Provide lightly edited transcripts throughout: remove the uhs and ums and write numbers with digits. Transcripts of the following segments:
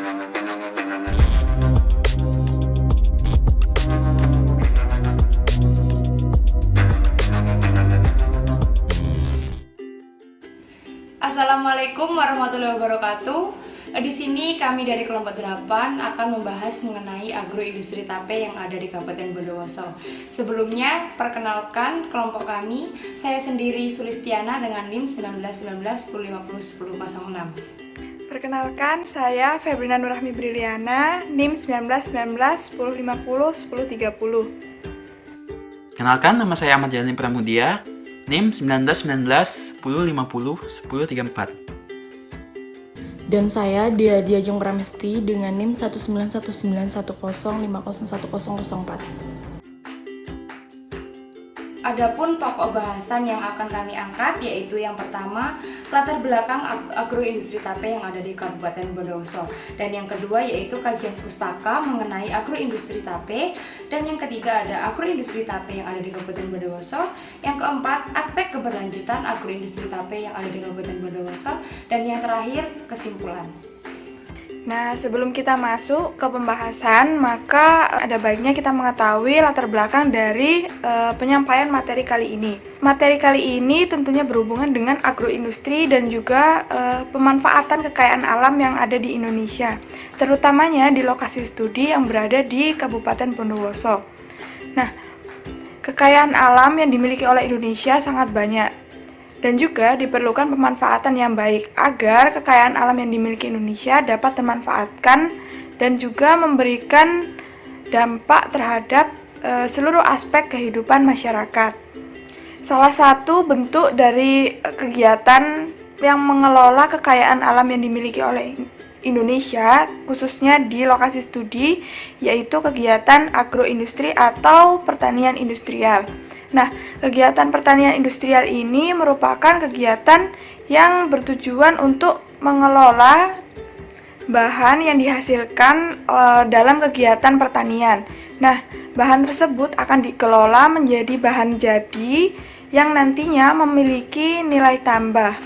Assalamualaikum warahmatullahi wabarakatuh. Di sini kami dari kelompok 8 akan membahas mengenai agroindustri tape yang ada di Kabupaten Bondowoso. Sebelumnya, perkenalkan kelompok kami. Saya sendiri Sulistiana dengan NIM 191910501006. Perkenalkan, saya Febrina Nurrahmi Briliana, NIM 191910501030. Kenalkan, nama saya Ahmad Jalani Pramudia, NIM 191910501034. Dan saya Dia Jung Pramesti dengan NIM 191910501004. Adapun pokok bahasan yang akan kami angkat yaitu yang pertama, latar belakang agroindustri tape yang ada di Kabupaten Bondowoso, dan yang kedua yaitu kajian pustaka mengenai agroindustri tape, dan yang ketiga ada agroindustri tape yang ada di Kabupaten Bondowoso, yang keempat aspek keberlanjutan agroindustri tape yang ada di Kabupaten Bondowoso, dan yang terakhir kesimpulan. Nah, sebelum kita masuk ke pembahasan, maka ada baiknya kita mengetahui latar belakang dari penyampaian materi kali ini. Materi kali ini tentunya berhubungan dengan agroindustri dan juga pemanfaatan kekayaan alam yang ada di Indonesia, terutamanya di lokasi studi yang berada di Kabupaten Bondowoso. Nah, kekayaan alam yang dimiliki oleh Indonesia sangat banyak, dan juga diperlukan pemanfaatan yang baik agar kekayaan alam yang dimiliki Indonesia dapat dimanfaatkan dan juga memberikan dampak terhadap seluruh aspek kehidupan masyarakat. Salah satu bentuk dari kegiatan yang mengelola kekayaan alam yang dimiliki oleh Indonesia, khususnya di lokasi studi, yaitu kegiatan agroindustri atau pertanian industrial. Nah, kegiatan pertanian industrial ini merupakan kegiatan yang bertujuan untuk mengelola bahan yang dihasilkan dalam kegiatan pertanian. Nah, bahan tersebut akan dikelola menjadi bahan jadi yang nantinya memiliki nilai tambah.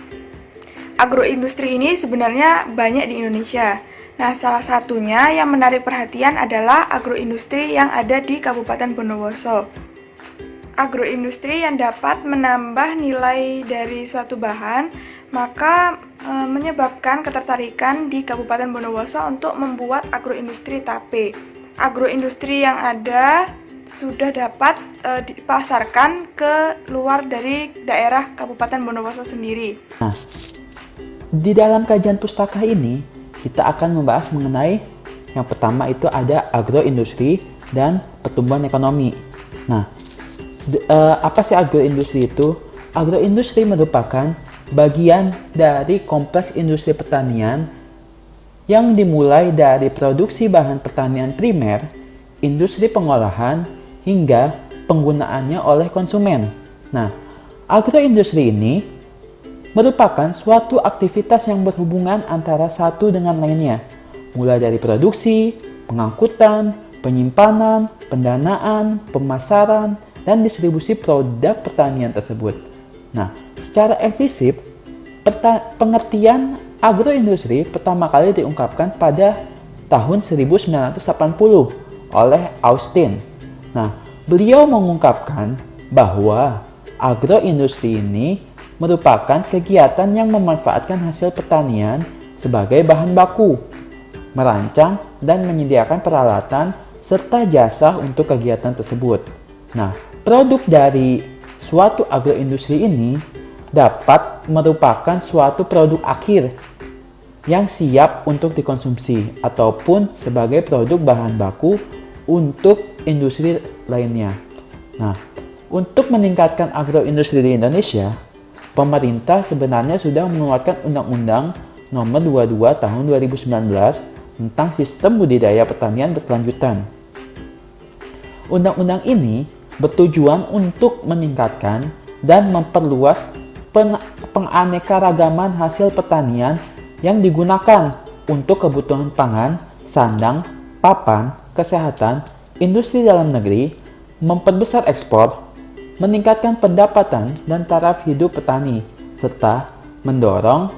Agroindustri ini sebenarnya banyak di Indonesia. Nah, salah satunya yang menarik perhatian adalah agroindustri yang ada di Kabupaten Bondowoso. Agroindustri yang dapat menambah nilai dari suatu bahan, maka menyebabkan ketertarikan di Kabupaten Bondowoso untuk membuat agroindustri tape. Agroindustri yang ada sudah dapat dipasarkan ke luar dari daerah Kabupaten Bondowoso sendiri. Nah, di dalam kajian pustaka ini, kita akan membahas mengenai yang pertama itu ada agroindustri dan pertumbuhan ekonomi. Nah, apa sih agroindustri itu? Agroindustri merupakan bagian dari kompleks industri pertanian yang dimulai dari produksi bahan pertanian primer, industri pengolahan, hingga penggunaannya oleh konsumen. Nah, agroindustri ini merupakan suatu aktivitas yang berhubungan antara satu dengan lainnya, mulai dari produksi, pengangkutan, penyimpanan, pendanaan, pemasaran, dan distribusi produk pertanian tersebut. Nah, secara implisit, pengertian agroindustri pertama kali diungkapkan pada tahun 1980 oleh Austin. Nah, beliau mengungkapkan bahwa agroindustri ini merupakan kegiatan yang memanfaatkan hasil pertanian sebagai bahan baku, merancang dan menyediakan peralatan serta jasa untuk kegiatan tersebut. Nah, produk dari suatu agroindustri ini dapat merupakan suatu produk akhir yang siap untuk dikonsumsi ataupun sebagai produk bahan baku untuk industri lainnya. Nah, untuk meningkatkan agroindustri di Indonesia, pemerintah sebenarnya sudah mengeluarkan Undang-Undang Nomor 22 Tahun 2019 tentang Sistem Budidaya Pertanian Berkelanjutan. Undang-undang ini bertujuan untuk meningkatkan dan memperluas penganekaragaman hasil pertanian yang digunakan untuk kebutuhan pangan, sandang, papan, kesehatan, industri dalam negeri, memperbesar ekspor, meningkatkan pendapatan dan taraf hidup petani, serta mendorong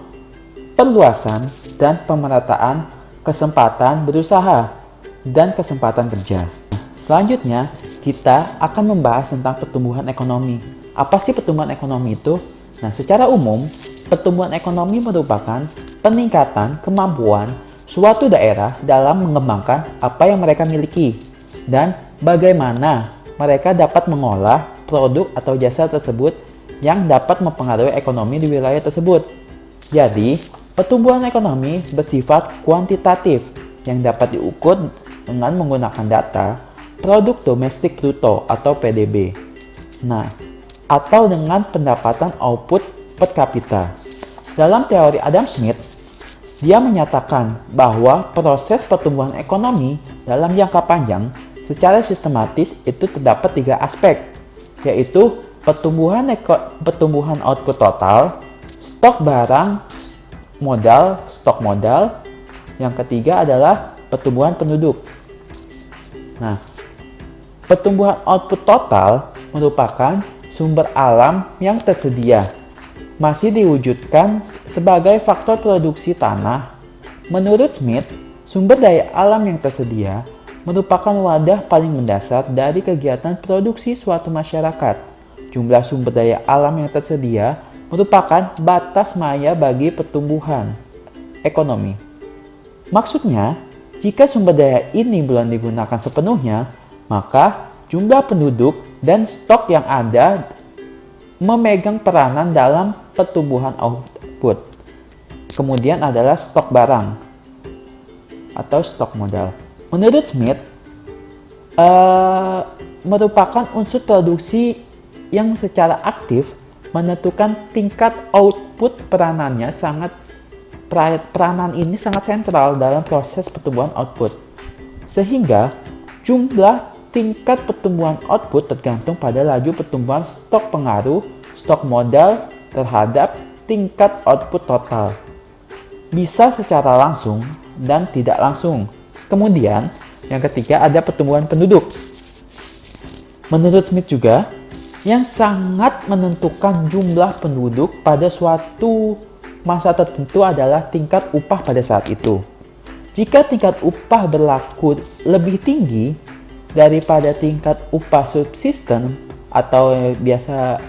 perluasan dan pemerataan kesempatan berusaha, dan kesempatan kerja. Selanjutnya, kita akan membahas tentang pertumbuhan ekonomi. Apa sih pertumbuhan ekonomi itu? Nah, secara umum, pertumbuhan ekonomi merupakan peningkatan kemampuan suatu daerah dalam mengembangkan apa yang mereka miliki dan bagaimana mereka dapat mengolah produk atau jasa tersebut yang dapat mempengaruhi ekonomi di wilayah tersebut. Jadi, pertumbuhan ekonomi bersifat kuantitatif yang dapat diukur dengan menggunakan data produk domestik bruto atau PDB. Nah, atau dengan pendapatan output per kapita. Dalam teori Adam Smith, dia menyatakan bahwa proses pertumbuhan ekonomi dalam jangka panjang secara sistematis itu terdapat 3 aspek, yaitu pertumbuhan output total, stok barang, stok modal. Yang ketiga adalah pertumbuhan penduduk. Nah, pertumbuhan output total merupakan sumber alam yang tersedia, masih diwujudkan sebagai faktor produksi tanah. Menurut Smith, sumber daya alam yang tersedia merupakan wadah paling mendasar dari kegiatan produksi suatu masyarakat. Jumlah sumber daya alam yang tersedia merupakan batas maya bagi pertumbuhan ekonomi. Maksudnya, jika sumber daya ini belum digunakan sepenuhnya, maka jumlah penduduk dan stok yang ada memegang peranan dalam pertumbuhan output. Kemudian adalah stok barang atau stok modal. Menurut Smith, merupakan unsur produksi yang secara aktif menentukan tingkat output. Peranan ini sangat sentral dalam proses pertumbuhan output. Sehingga jumlah tingkat pertumbuhan output tergantung pada laju pertumbuhan stok pengaruh stok modal terhadap tingkat output total. Bisa secara langsung dan tidak langsung. Kemudian, yang ketiga ada pertumbuhan penduduk. Menurut Smith juga, yang sangat menentukan jumlah penduduk pada suatu masa tertentu adalah tingkat upah pada saat itu. Jika tingkat upah berlaku lebih tinggi daripada tingkat upah subsisten atau biasa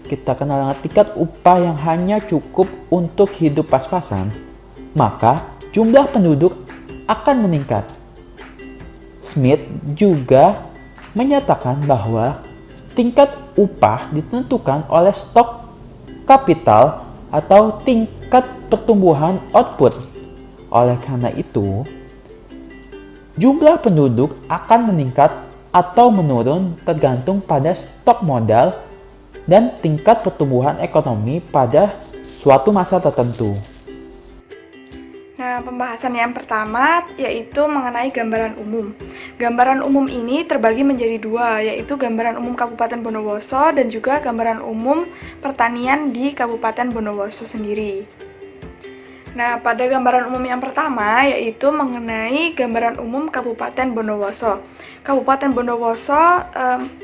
kita kenal dengan tingkat upah yang hanya cukup untuk hidup pas-pasan, maka jumlah penduduk akan meningkat. Smith juga menyatakan bahwa tingkat upah ditentukan oleh stok kapital atau tingkat pertumbuhan output. Oleh karena itu, jumlah penduduk akan meningkat atau menurun tergantung pada stok modal dan tingkat pertumbuhan ekonomi pada suatu masa tertentu. Nah, pembahasan yang pertama yaitu mengenai gambaran umum. Gambaran umum ini terbagi menjadi 2, yaitu gambaran umum Kabupaten Bondowoso dan juga gambaran umum pertanian di Kabupaten Bondowoso sendiri. Nah, pada gambaran umum yang pertama yaitu mengenai gambaran umum Kabupaten Bondowoso. Kabupaten Bondowoso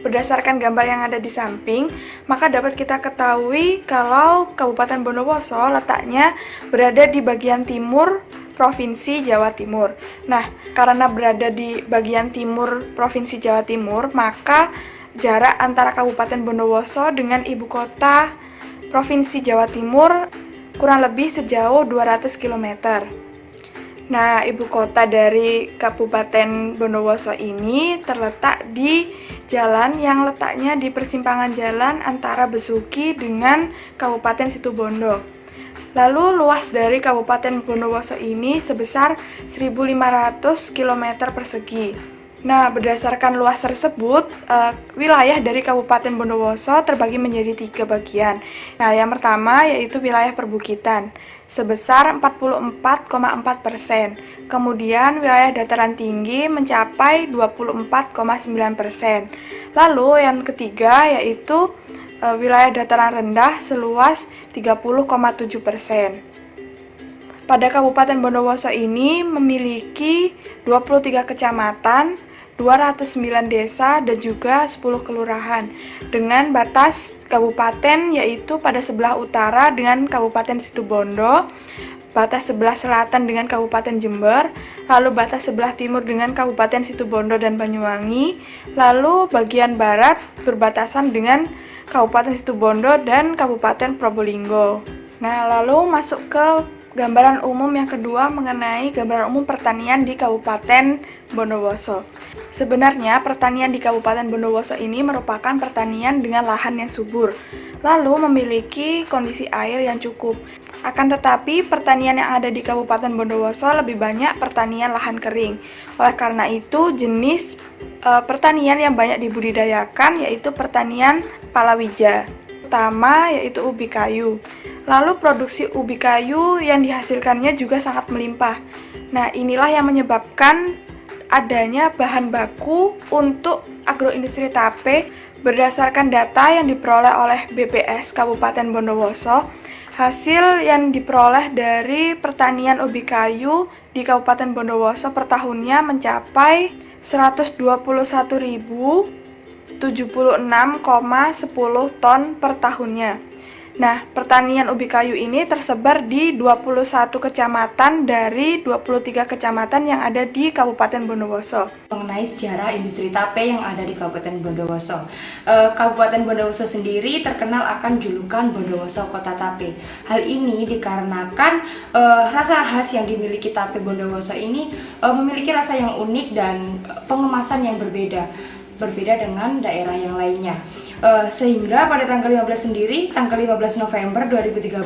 berdasarkan gambar yang ada di samping, maka dapat kita ketahui kalau Kabupaten Bondowoso letaknya berada di bagian timur Provinsi Jawa Timur. Nah, karena berada di bagian timur Provinsi Jawa Timur, maka jarak antara Kabupaten Bondowoso dengan ibu kota Provinsi Jawa Timur kurang lebih sejauh 200 km. Nah, ibu kota dari Kabupaten Bondowoso ini terletak di jalan yang letaknya di persimpangan jalan antara Besuki dengan Kabupaten Situbondo. Lalu luas dari Kabupaten Bondowoso ini sebesar 1.500 km persegi. Nah, berdasarkan luas tersebut, wilayah dari Kabupaten Bondowoso terbagi menjadi 3 bagian. Nah, yang pertama yaitu wilayah perbukitan sebesar 44,4%. Kemudian wilayah dataran tinggi mencapai 24,9%. Lalu yang ketiga yaitu wilayah dataran rendah seluas 30,7%. Pada Kabupaten Bondowoso ini memiliki 23 kecamatan, 209 desa, dan juga 10 kelurahan dengan batas kabupaten yaitu pada sebelah utara dengan Kabupaten Situbondo, batas sebelah selatan dengan Kabupaten Jember, lalu batas sebelah timur dengan Kabupaten Situbondo dan Banyuwangi, lalu bagian barat berbatasan dengan Kabupaten Situbondo dan Kabupaten Probolinggo. Nah, lalu masuk ke gambaran umum yang kedua mengenai gambaran umum pertanian di Kabupaten Bondowoso. Sebenarnya pertanian di Kabupaten Bondowoso ini merupakan pertanian dengan lahan yang subur, lalu memiliki kondisi air yang cukup. Akan tetapi pertanian yang ada di Kabupaten Bondowoso lebih banyak pertanian lahan kering. Oleh karena itu jenis pertanian yang banyak dibudidayakan yaitu pertanian palawija, utama yaitu ubi kayu. Lalu produksi ubi kayu yang dihasilkannya juga sangat melimpah. Nah, inilah yang menyebabkan adanya bahan baku untuk agroindustri tape berdasarkan data yang diperoleh oleh BPS Kabupaten Bondowoso. Hasil yang diperoleh dari pertanian ubi kayu di Kabupaten Bondowoso per tahunnya mencapai 121.076,10 ton per tahunnya. Nah, pertanian ubi kayu ini tersebar di 21 kecamatan dari 23 kecamatan yang ada di Kabupaten Bondowoso. Mengenai sejarah industri tape yang ada di Kabupaten Bondowoso. Kabupaten Bondowoso sendiri terkenal akan julukan Bondowoso Kota Tape. Hal ini dikarenakan rasa khas yang dimiliki tape Bondowoso ini memiliki rasa yang unik dan pengemasan yang berbeda dengan daerah yang lainnya. Sehingga pada tanggal 15 November 2013,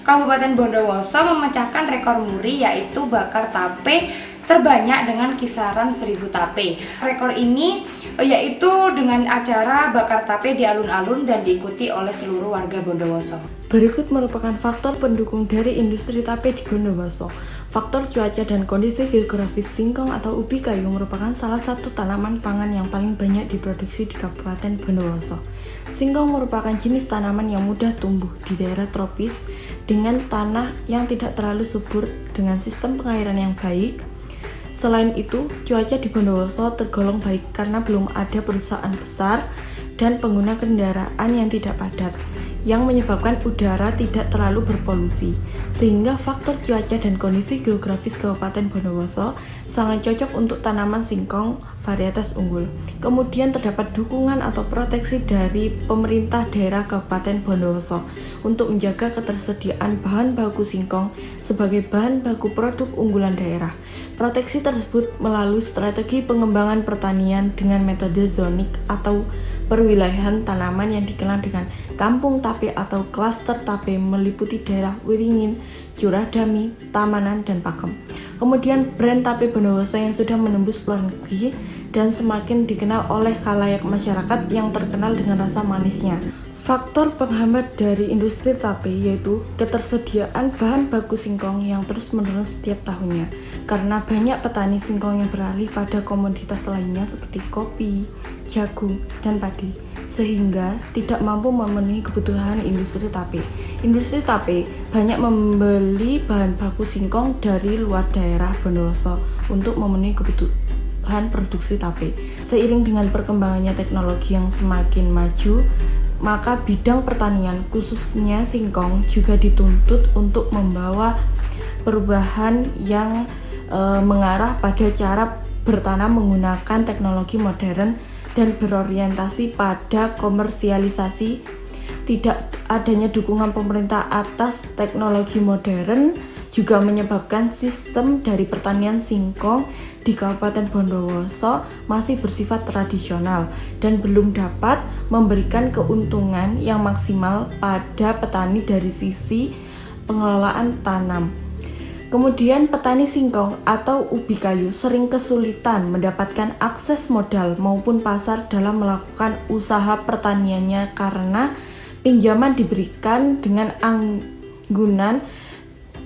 Kabupaten Bondowoso memecahkan rekor muri yaitu bakar tape terbanyak dengan kisaran 1000 tape. Rekor ini yaitu dengan acara bakar tape di alun-alun dan diikuti oleh seluruh warga Bondowoso. Berikut merupakan faktor pendukung dari industri tape di Bondowoso. Faktor cuaca dan kondisi geografis singkong atau ubi kayu merupakan salah satu tanaman pangan yang paling banyak diproduksi di Kabupaten Bondowoso. Singkong merupakan jenis tanaman yang mudah tumbuh di daerah tropis dengan tanah yang tidak terlalu subur dengan sistem pengairan yang baik. Selain itu, cuaca di Bondowoso tergolong baik karena belum ada perusahaan besar dan pengguna kendaraan yang tidak padat, yang menyebabkan udara tidak terlalu berpolusi, sehingga faktor cuaca dan kondisi geografis Kabupaten Bondowoso sangat cocok untuk tanaman singkong varietas unggul. Kemudian terdapat dukungan atau proteksi dari pemerintah daerah Kabupaten Bondowoso untuk menjaga ketersediaan bahan baku singkong sebagai bahan baku produk unggulan daerah. Proteksi tersebut melalui strategi pengembangan pertanian dengan metode zonik atau perwilayahan tanaman yang dikenal dengan kampung tape atau klaster tape meliputi daerah Wiringin, Curadami, Tamanan, dan Pakem. Kemudian brand tape Bondowoso yang sudah menembus luar negeri dan semakin dikenal oleh khalayak masyarakat yang terkenal dengan rasa manisnya. Faktor penghambat dari industri tape yaitu ketersediaan bahan baku singkong yang terus menurun setiap tahunnya karena banyak petani singkong yang beralih pada komoditas lainnya seperti kopi, jagung, dan padi sehingga tidak mampu memenuhi kebutuhan industri tape. Industri tape banyak membeli bahan baku singkong dari luar daerah Bondowoso untuk memenuhi kebutuhan produksi tape. Seiring dengan perkembangannya teknologi yang semakin maju, maka bidang pertanian khususnya singkong juga dituntut untuk membawa perubahan yang mengarah pada cara bertanam menggunakan teknologi modern dan berorientasi pada komersialisasi. Tidak adanya dukungan pemerintah atas teknologi modern juga menyebabkan sistem dari pertanian singkong di Kabupaten Bondowoso masih bersifat tradisional dan belum dapat memberikan keuntungan yang maksimal pada petani dari sisi pengelolaan tanam. Kemudian petani singkong atau ubi kayu sering kesulitan mendapatkan akses modal maupun pasar dalam melakukan usaha pertaniannya karena pinjaman diberikan dengan anggunan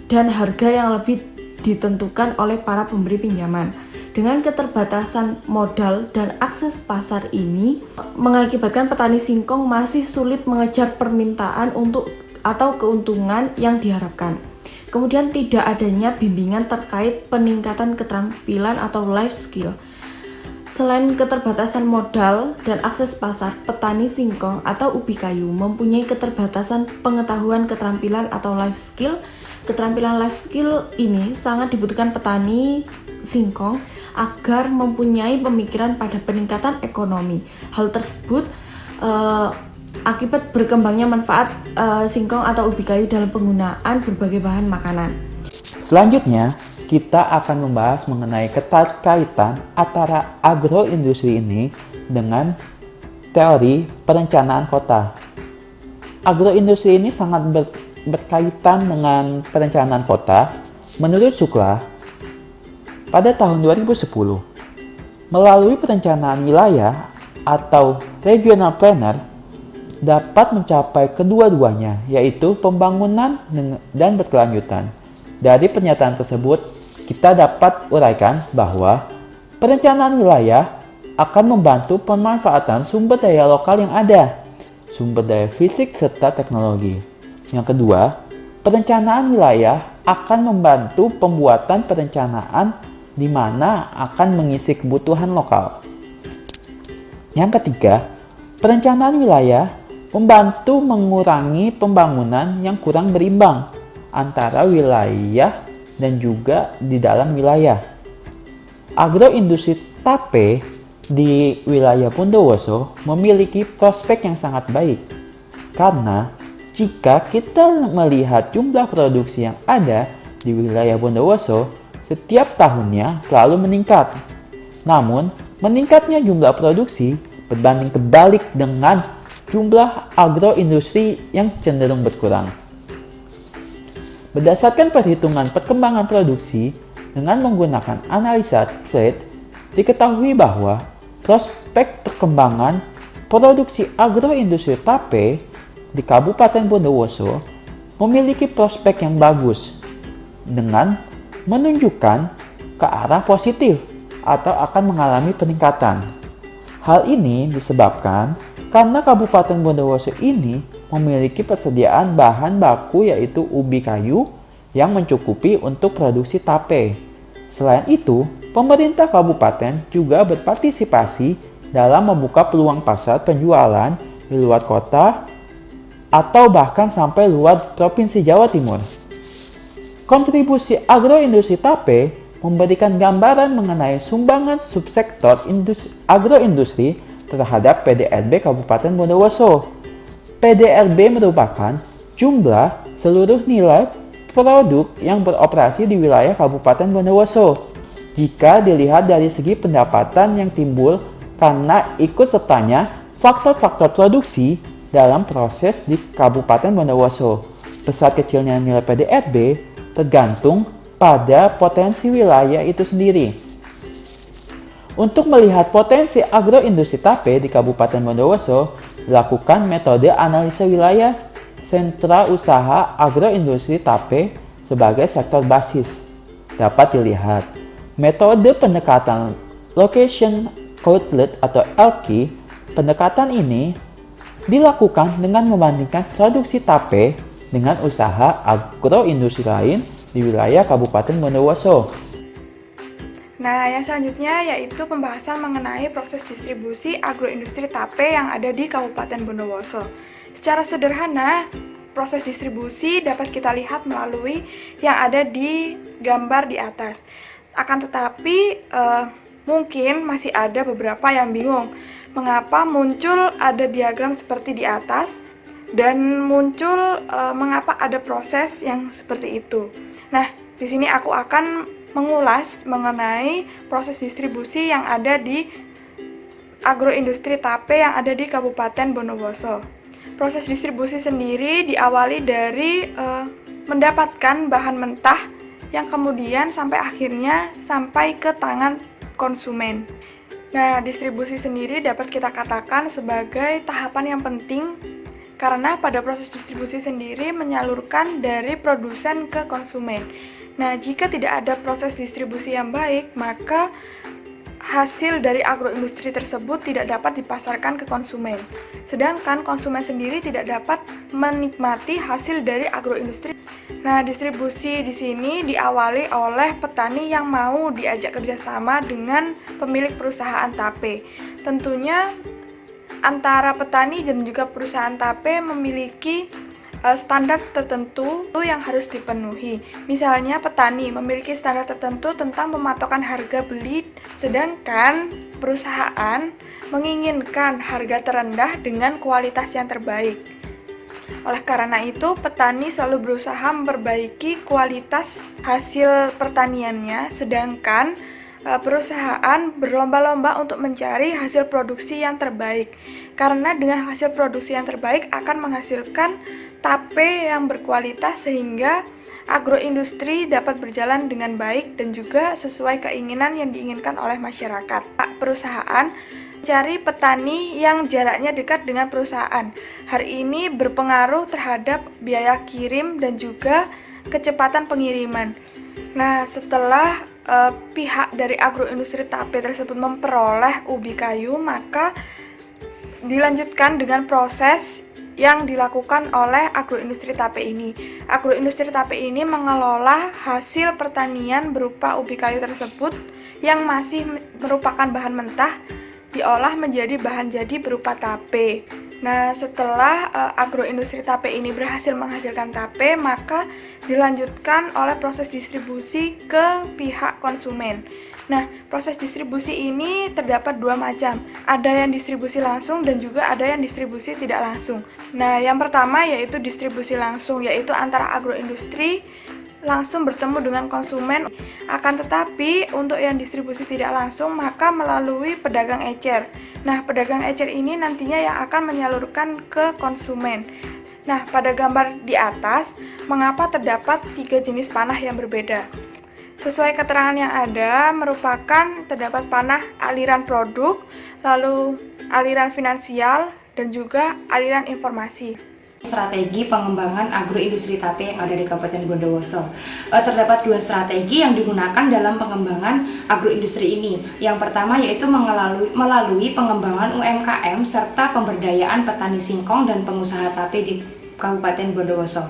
dan harga yang lebih ditentukan oleh para pemberi pinjaman. Dengan keterbatasan modal dan akses pasar ini mengakibatkan petani singkong masih sulit mengejar permintaan atau keuntungan yang diharapkan. Kemudian tidak adanya bimbingan terkait peningkatan keterampilan atau life skill. Selain keterbatasan modal dan akses pasar, petani singkong atau ubi kayu mempunyai keterbatasan pengetahuan keterampilan atau life skill Keterampilan life skill ini sangat dibutuhkan petani singkong agar mempunyai pemikiran pada peningkatan ekonomi. Hal tersebut akibat berkembangnya manfaat singkong atau ubi kayu dalam penggunaan berbagai bahan makanan. Selanjutnya, kita akan membahas mengenai keterkaitan antara agroindustri ini dengan teori perencanaan kota. Agroindustri ini sangat berkaitan dengan perencanaan kota. Menurut Shukla, pada tahun 2010, melalui perencanaan wilayah atau regional planner dapat mencapai kedua-duanya, yaitu pembangunan dan berkelanjutan. Dari pernyataan tersebut, kita dapat uraikan bahwa perencanaan wilayah akan membantu pemanfaatan sumber daya lokal yang ada, sumber daya fisik serta teknologi. Yang kedua, perencanaan wilayah akan membantu pembuatan perencanaan di mana akan mengisi kebutuhan lokal. Yang ketiga, perencanaan wilayah membantu mengurangi pembangunan yang kurang berimbang antara wilayah dan juga di dalam wilayah. Agroindustri tape di wilayah Bondowoso memiliki prospek yang sangat baik karena jika kita melihat jumlah produksi yang ada di wilayah Bondowoso, setiap tahunnya selalu meningkat. Namun, meningkatnya jumlah produksi berbanding terbalik dengan jumlah agroindustri yang cenderung berkurang. Berdasarkan perhitungan perkembangan produksi dengan menggunakan analisa trade, diketahui bahwa prospek perkembangan produksi agroindustri tape di Kabupaten Bondowoso memiliki prospek yang bagus dengan menunjukkan ke arah positif atau akan mengalami peningkatan. Hal ini disebabkan karena Kabupaten Bondowoso ini memiliki persediaan bahan baku yaitu ubi kayu yang mencukupi untuk produksi tape. Selain itu, pemerintah kabupaten juga berpartisipasi dalam membuka peluang pasar penjualan di luar kota atau bahkan sampai luar Provinsi Jawa Timur. Kontribusi agroindustri tape memberikan gambaran mengenai sumbangan subsektor agroindustri terhadap PDRB Kabupaten Bondowoso. PDRB merupakan jumlah seluruh nilai produk yang beroperasi di wilayah Kabupaten Bondowoso. Jika dilihat dari segi pendapatan yang timbul karena ikut sertanya faktor-faktor produksi dalam proses di Kabupaten Bondowoso. Besar kecilnya nilai PDRB tergantung pada potensi wilayah itu sendiri. Untuk melihat potensi agroindustri tape di Kabupaten Bondowoso, lakukan metode analisa wilayah sentra usaha agroindustri tape sebagai sektor basis. Dapat dilihat, metode pendekatan Location Outlet atau LK, pendekatan ini dilakukan dengan membandingkan produksi tape dengan usaha agroindustri lain di wilayah Kabupaten Bondowoso. Nah, yang selanjutnya yaitu pembahasan mengenai proses distribusi agroindustri tape yang ada di Kabupaten Bondowoso. Secara sederhana, proses distribusi dapat kita lihat melalui yang ada di gambar di atas. Akan tetapi, mungkin masih ada beberapa yang bingung mengapa muncul ada diagram seperti di atas dan muncul mengapa ada proses yang seperti itu. Nah, di sini aku akan mengulas mengenai proses distribusi yang ada di agroindustri tape yang ada di Kabupaten Bondowoso. Proses distribusi sendiri diawali dari mendapatkan bahan mentah yang kemudian sampai akhirnya sampai ke tangan konsumen. Nah, distribusi sendiri dapat kita katakan sebagai tahapan yang penting karena pada proses distribusi sendiri menyalurkan dari produsen ke konsumen. Nah, jika tidak ada proses distribusi yang baik, maka hasil dari agroindustri tersebut tidak dapat dipasarkan ke konsumen. Sedangkan konsumen sendiri tidak dapat menikmati hasil dari agroindustri. Nah, distribusi di sini diawali oleh petani yang mau diajak kerjasama dengan pemilik perusahaan tape. Tentunya antara petani dan juga perusahaan tape memiliki standar tertentu yang harus dipenuhi. Misalnya petani memiliki standar tertentu tentang pematokan harga beli, sedangkan perusahaan menginginkan harga terendah dengan kualitas yang terbaik. Oleh karena itu, petani selalu berusaha memperbaiki kualitas hasil pertaniannya, sedangkan perusahaan berlomba-lomba untuk mencari hasil produksi yang terbaik. Karena dengan hasil produksi yang terbaik akan menghasilkan tape yang berkualitas sehingga agroindustri dapat berjalan dengan baik dan juga sesuai keinginan yang diinginkan oleh masyarakat. Perusahaan mencari petani yang jaraknya dekat dengan perusahaan. Hal ini berpengaruh terhadap biaya kirim dan juga kecepatan pengiriman. Nah, setelah pihak dari agroindustri tape tersebut memperoleh ubi kayu, maka dilanjutkan dengan proses yang dilakukan oleh agroindustri tape ini. Agroindustri tape ini mengelola hasil pertanian berupa ubi kayu tersebut yang masih merupakan bahan mentah diolah menjadi bahan jadi berupa tape. Nah, setelah agroindustri tape ini berhasil menghasilkan tape, maka dilanjutkan oleh proses distribusi ke pihak konsumen. Nah, proses distribusi ini terdapat dua macam. Ada yang distribusi langsung dan juga ada yang distribusi tidak langsung. Nah, yang pertama yaitu distribusi langsung, yaitu antara agroindustri langsung bertemu dengan konsumen. Akan tetapi untuk yang distribusi tidak langsung maka melalui pedagang ecer. Nah, pedagang ecer ini nantinya yang akan menyalurkan ke konsumen. Nah, pada gambar di atas, mengapa terdapat 3 jenis panah yang berbeda? Sesuai keterangan yang ada, merupakan terdapat panah aliran produk, lalu aliran finansial, dan juga aliran informasi. Strategi pengembangan agroindustri tape yang ada di Kabupaten Bondowoso. Terdapat 2 strategi yang digunakan dalam pengembangan agroindustri ini. Yang pertama yaitu melalui pengembangan UMKM serta pemberdayaan petani singkong dan pengusaha tape di Kabupaten Bondowoso.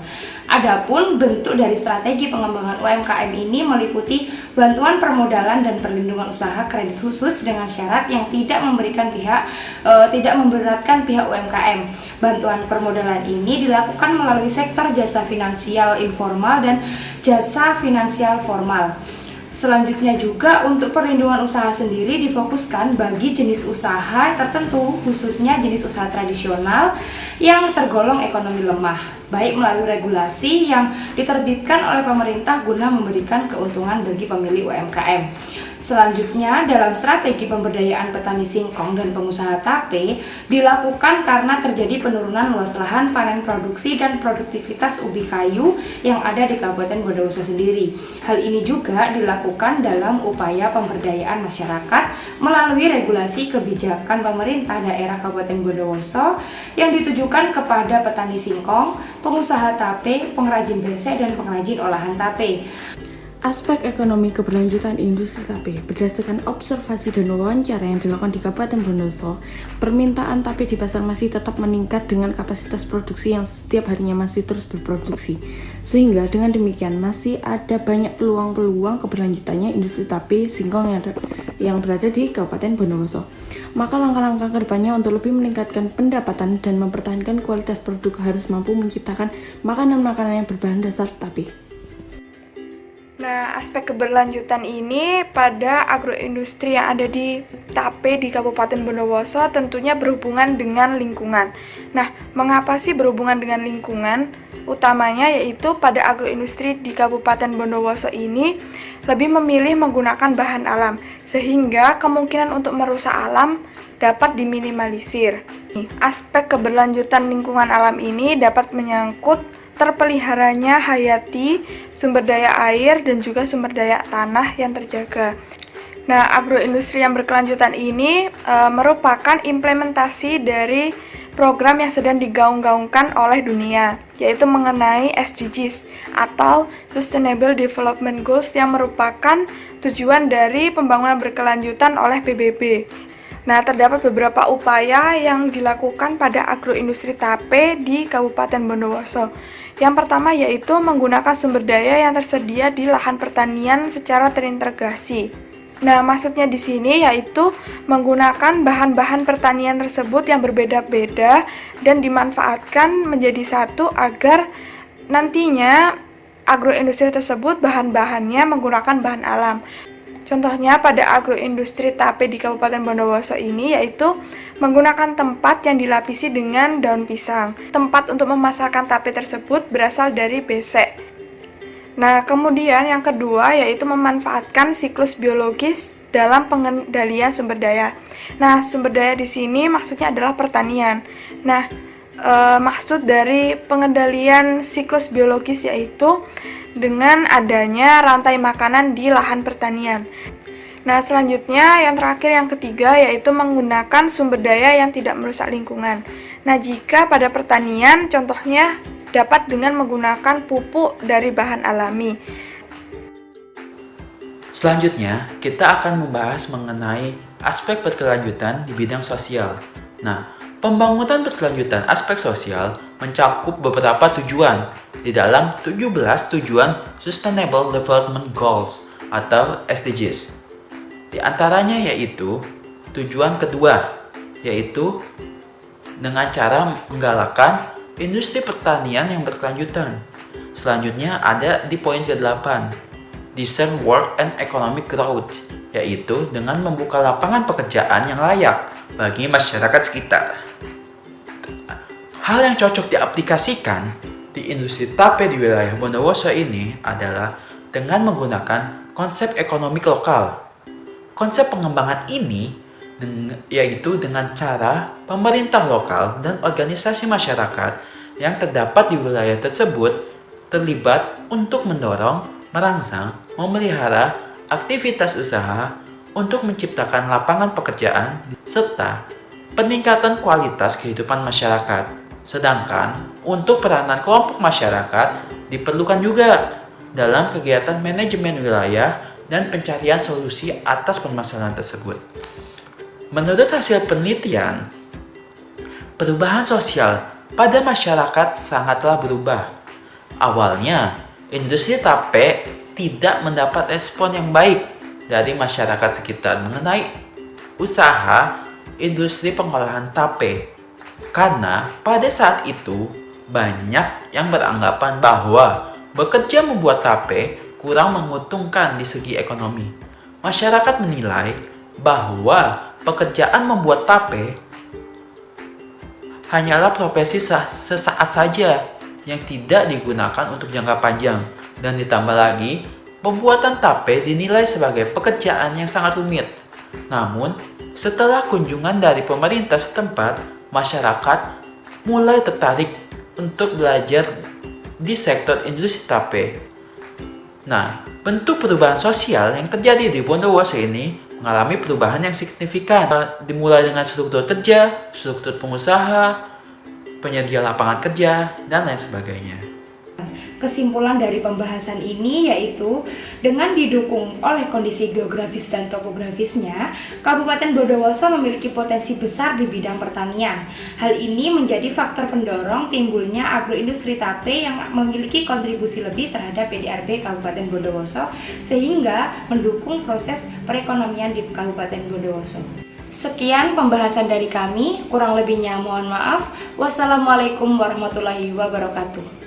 Adapun bentuk dari strategi pengembangan UMKM ini meliputi bantuan permodalan dan perlindungan usaha kredit khusus dengan syarat yang tidak memberatkan pihak UMKM. Bantuan permodalan ini dilakukan melalui sektor jasa finansial informal dan jasa finansial formal. Selanjutnya juga untuk perlindungan usaha sendiri difokuskan bagi jenis usaha tertentu, khususnya jenis usaha tradisional yang tergolong ekonomi lemah, baik melalui regulasi yang diterbitkan oleh pemerintah guna memberikan keuntungan bagi pemilik UMKM. Selanjutnya, dalam strategi pemberdayaan petani singkong dan pengusaha tape dilakukan karena terjadi penurunan luas lahan panen produksi dan produktivitas ubi kayu yang ada di Kabupaten Bondowoso sendiri. Hal ini juga dilakukan dalam upaya pemberdayaan masyarakat melalui regulasi kebijakan pemerintah daerah Kabupaten Bondowoso yang ditujukan kepada petani singkong, pengusaha tape, pengrajin besek, dan pengrajin olahan tape. Aspek ekonomi keberlanjutan industri tape berdasarkan observasi dan wawancara yang dilakukan di Kabupaten Bondowoso, permintaan tape di pasar masih tetap meningkat dengan kapasitas produksi yang setiap harinya masih terus berproduksi. Sehingga dengan demikian masih ada banyak peluang-peluang keberlanjutannya industri tape singkong yang berada di Kabupaten Bondowoso. Maka langkah-langkah kedepannya untuk lebih meningkatkan pendapatan dan mempertahankan kualitas produk harus mampu menciptakan makanan-makanan yang berbahan dasar tape. Nah, aspek keberlanjutan ini pada agroindustri yang ada di tape di Kabupaten Bondowoso tentunya berhubungan dengan lingkungan. Nah, mengapa sih berhubungan dengan lingkungan? Utamanya yaitu pada agroindustri di Kabupaten Bondowoso ini lebih memilih menggunakan bahan alam, sehingga kemungkinan untuk merusak alam dapat diminimalisir. Aspek keberlanjutan lingkungan alam ini dapat menyangkut terpeliharanya hayati, sumber daya air, dan juga sumber daya tanah yang terjaga. Nah, agroindustri yang berkelanjutan ini merupakan implementasi dari program yang sedang digaung-gaungkan oleh dunia, yaitu mengenai SDGs atau Sustainable Development Goals yang merupakan tujuan dari pembangunan berkelanjutan oleh PBB. Nah, terdapat beberapa upaya yang dilakukan pada agroindustri tape di Kabupaten Bondowoso. Yang pertama yaitu menggunakan sumber daya yang tersedia di lahan pertanian secara terintegrasi. Nah, maksudnya di sini yaitu menggunakan bahan-bahan pertanian tersebut yang berbeda-beda dan dimanfaatkan menjadi satu agar nantinya agroindustri tersebut bahan-bahannya menggunakan bahan alam. Contohnya pada agroindustri tape di Kabupaten Bondowoso ini yaitu menggunakan tempat yang dilapisi dengan daun pisang. Tempat untuk memasarkan tape tersebut berasal dari besek. Nah, kemudian yang kedua yaitu memanfaatkan siklus biologis dalam pengendalian sumber daya. Nah, sumber daya di sini maksudnya adalah pertanian. Nah, maksud dari pengendalian siklus biologis yaitu dengan adanya rantai makanan di lahan pertanian. Nah, selanjutnya yang terakhir yang ketiga yaitu menggunakan sumber daya yang tidak merusak lingkungan. Nah, jika pada pertanian contohnya dapat dengan menggunakan pupuk dari bahan alami. Selanjutnya, kita akan membahas mengenai aspek berkelanjutan di bidang sosial. Nah, pembangunan berkelanjutan aspek sosial mencakup beberapa tujuan di dalam 17 tujuan Sustainable Development Goals atau SDGs. Di antaranya yaitu tujuan kedua, yaitu dengan cara menggalakkan industri pertanian yang berkelanjutan. Selanjutnya ada di poin ke-8, Decent Work and Economic Growth, yaitu dengan membuka lapangan pekerjaan yang layak bagi masyarakat sekitar. Hal yang cocok diaplikasikan di industri tape di wilayah Bondowoso ini adalah dengan menggunakan konsep ekonomi lokal. Konsep pengembangan ini yaitu dengan cara pemerintah lokal dan organisasi masyarakat yang terdapat di wilayah tersebut terlibat untuk mendorong, merangsang, memelihara aktivitas usaha untuk menciptakan lapangan pekerjaan serta peningkatan kualitas kehidupan masyarakat. Sedangkan untuk peranan kelompok masyarakat diperlukan juga dalam kegiatan manajemen wilayah dan pencarian solusi atas permasalahan tersebut. Menurut hasil penelitian, perubahan sosial pada masyarakat sangatlah berubah. Awalnya, industri tape tidak mendapat respon yang baik dari masyarakat sekitar mengenai usaha industri pengolahan tape. Karena pada saat itu, banyak yang beranggapan bahwa bekerja membuat tape kurang menguntungkan di segi ekonomi. Masyarakat menilai bahwa pekerjaan membuat tape hanyalah profesi sesaat saja yang tidak digunakan untuk jangka panjang, dan ditambah lagi pembuatan tape dinilai sebagai pekerjaan yang sangat rumit. Namun, setelah kunjungan dari pemerintah setempat, masyarakat mulai tertarik untuk belajar di sektor industri tape. Nah, bentuk perubahan sosial yang terjadi di Bondowoso ini mengalami perubahan yang signifikan, dimulai dengan struktur kerja, struktur pengusaha, penyedia lapangan kerja, dan lain sebagainya. Kesimpulan dari pembahasan ini yaitu dengan didukung oleh kondisi geografis dan topografisnya, Kabupaten Bondowoso memiliki potensi besar di bidang pertanian. Hal ini menjadi faktor pendorong timbulnya agroindustri tape yang memiliki kontribusi lebih terhadap PDRB Kabupaten Bondowoso sehingga mendukung proses perekonomian di Kabupaten Bondowoso. Sekian pembahasan dari kami, kurang lebihnya mohon maaf. Wassalamualaikum warahmatullahi wabarakatuh.